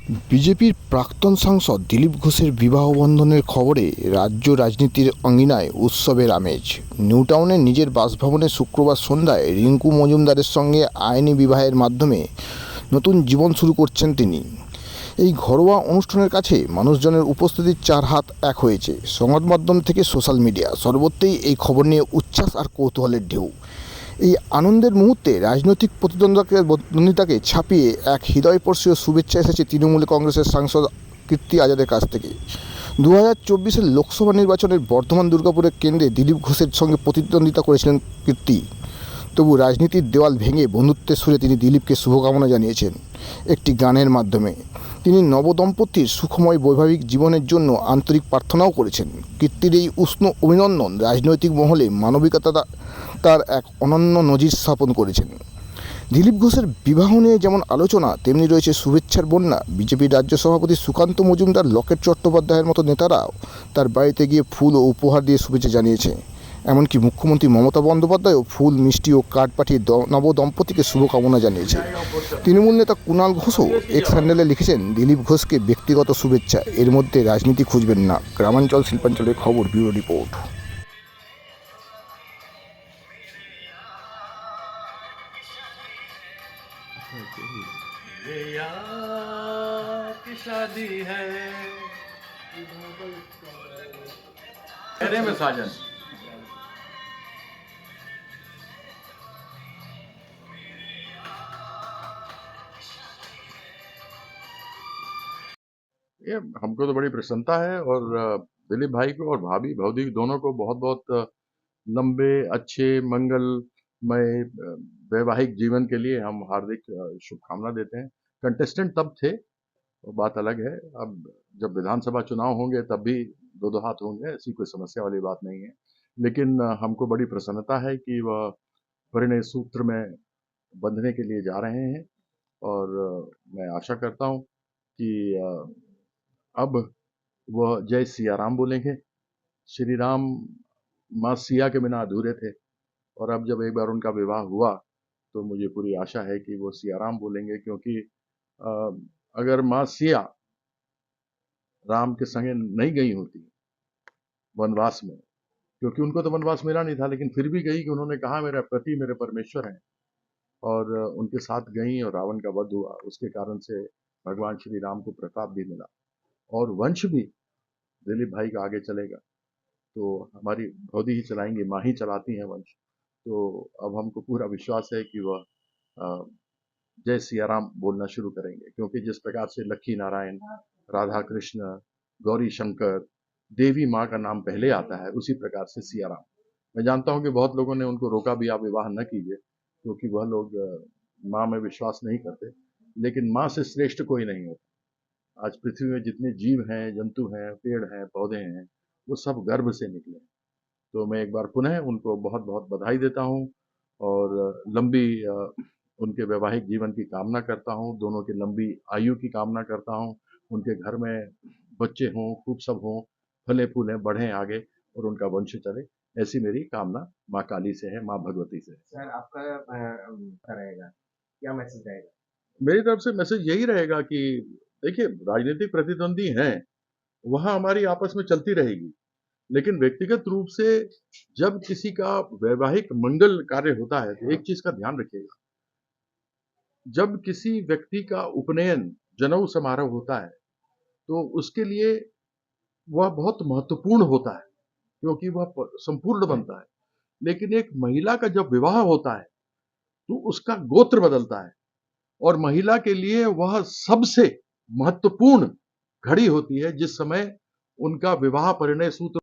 বিজেপির প্রাক্তন সাংসদ দিলীপ ঘোষের বিবাহ বন্ধনের খবরে রাজ্য রাজনীতির অঙ্গিনায় উৎসবের আমেজ। নিউটাউনের নিজের বাসভবনে শুক্রবার সন্ধ্যায় রিঙ্কু মজুমদারের সঙ্গে আইনি বিবাহের মাধ্যমে নতুন জীবন শুরু করছেন তিনি। এই ঘরোয়া অনুষ্ঠানের কাছে মানুষজনের উপস্থিতির চার হাত এক হয়েছে। সংবাদ মাধ্যম থেকে সোশ্যাল মিডিয়া সর্বত্রই এই খবর নিয়ে উচ্ছ্বাস আর কৌতূহলের ঢেউ। এই আনন্দের মুহূর্তে রাজনৈতিক প্রতিদ্বন্দ্বিতাকে ছাপিয়ে এক হৃদয়স্পর্শীয় শুভেচ্ছা এসেছে তৃণমূল কংগ্রেসের সাংসদ কীর্তি আজাদের কাছ থেকে। 2024 লোকসভা নির্বাচনের বর্ধমান দুর্গাপুরের কেন্দ্রে দিলীপ ঘোষের সঙ্গে প্রতিদ্বন্দ্বিতা করেছিলেন কীর্তি। তবু রাজনীতির দেওয়াল ভেঙে বন্ধুত্বের সুরে তিনি দিলীপকে শুভকামনা জানিয়েছেন একটি গানের মাধ্যমে। তিনি নবদম্পতির সুখময় বৈবাহিক জীবনের জন্য আন্তরিক প্রার্থনাও করেছেন। কীর্তির এই উষ্ণ অভিনন্দন রাজনৈতিক মহলে মানবিকতা তার এক অনন্য নজির স্থাপন করেছেন। দিলীপ ঘোষের বিবাহ নিয়ে যেমন আলোচনা, তেমনি রয়েছে শুভেচ্ছার বন্যা। বিজেপির রাজ্য সভাপতি সুকান্ত মজুমদার, লকেট চট্টোপাধ্যায়ের মতো নেতারাও তার বাড়িতে গিয়ে ফুল ও উপহার দিয়ে শুভেচ্ছা জানিয়েছে। এমনকি মুখ্যমন্ত্রী মমতা বন্দ্যোপাধ্যায়ও ফুল, মিষ্টি ও কার্ড পাঠিয়ে নবদম্পতিকে শুভকামনা জানিয়েছে। তৃণমূল নেতা কুণাল ঘোষও এক্স হ্যান্ডেলে লিখেছেন দিলীপ ঘোষকে ব্যক্তিগত শুভেচ্ছা। এর মধ্যে রাজনীতি খুঁজবেন না। গ্রামাঞ্চল শিল্পাঞ্চলের খবর, ব্যুরো রিপোর্ট। ये यार की शादी है में साजन। ये हमको तो बड़ी प्रसन्नता है और दिलीप भाई को और भाभी भौदी दोनों को बहुत बहुत लंबे अच्छे मंगलमय वैवाहिक जीवन के लिए हम हार्दिक शुभकामना देते हैं। कंटेस्टेंट तब थे, वो बात अलग है। अब जब विधानसभा चुनाव होंगे तब भी दो दो हाथ होंगे, ऐसी कोई समस्या वाली बात नहीं है। लेकिन हमको बड़ी प्रसन्नता है कि वह परिणय सूत्र में बंधने के लिए जा रहे हैं और मैं आशा करता हूँ कि अब वह जय सिया राम बोलेंगे। श्री राम माँ सिया के बिना अधूरे थे और अब जब एक बार उनका विवाह हुआ तो मुझे पूरी आशा है कि वो सिया राम बोलेंगे, क्योंकि अगर माँ सिया राम के संगे नहीं गई होती वनवास में, क्योंकि उनको तो वनवास मिला नहीं था, लेकिन फिर भी गई कि उन्होंने कहा मेरा पति मेरे परमेश्वर हैं, और उनके साथ गई और रावण का वध हुआ। उसके कारण से भगवान श्री राम को प्रताप भी मिला और वंश भी दिलीप भाई का आगे चलेगा। तो हमारी भौदी ही चलाएंगी, माँ ही चलाती हैं वंश। तो अब हमको पूरा विश्वास है कि वह जय सिया राम बोलना शुरू करेंगे, क्योंकि जिस प्रकार से लक्ष्मी नारायण, राधा कृष्ण, गौरी शंकर, देवी माँ का नाम पहले आता है, उसी प्रकार से सिया राम। मैं जानता हूँ कि बहुत लोगों ने उनको रोका भी, आप विवाह न कीजिए, क्योंकि वह लोग माँ में विश्वास नहीं करते, लेकिन माँ से श्रेष्ठ कोई नहीं होता। आज पृथ्वी में जितने जीव हैं, जंतु हैं, पेड़ हैं, पौधे हैं, वो सब गर्भ से निकले। तो मैं एक बार पुनः उनको बहुत बहुत बधाई देता हूँ और लंबी उनके वैवाहिक जीवन की कामना करता हूँ, दोनों की लंबी आयु की कामना करता हूँ। उनके घर में बच्चे हों, खूब सब हों, फले फूलें, बढ़ें आगे और उनका वंश चले, ऐसी मेरी कामना माँ काली से है, माँ भगवती से है। सर आपका रहेगा, क्या मैसेज रहेगा? मेरी तरफ से मैसेज यही रहेगा कि देखिए, राजनीतिक प्रतिद्वंदी हैं, वह हमारी आपस में चलती रहेगी, लेकिन व्यक्तिगत रूप से जब किसी का वैवाहिक मंगल कार्य होता है तो एक चीज का ध्यान रखिएगा, जब किसी व्यक्ति का उपनयन, जनेऊ समारोह होता है, तो उसके लिए वह बहुत महत्वपूर्ण होता है, क्योंकि वह संपूर्ण बनता है। लेकिन एक महिला का जब विवाह होता है तो उसका गोत्र बदलता है और महिला के लिए वह सबसे महत्वपूर्ण घड़ी होती है, जिस समय उनका विवाह परिणय सूत्र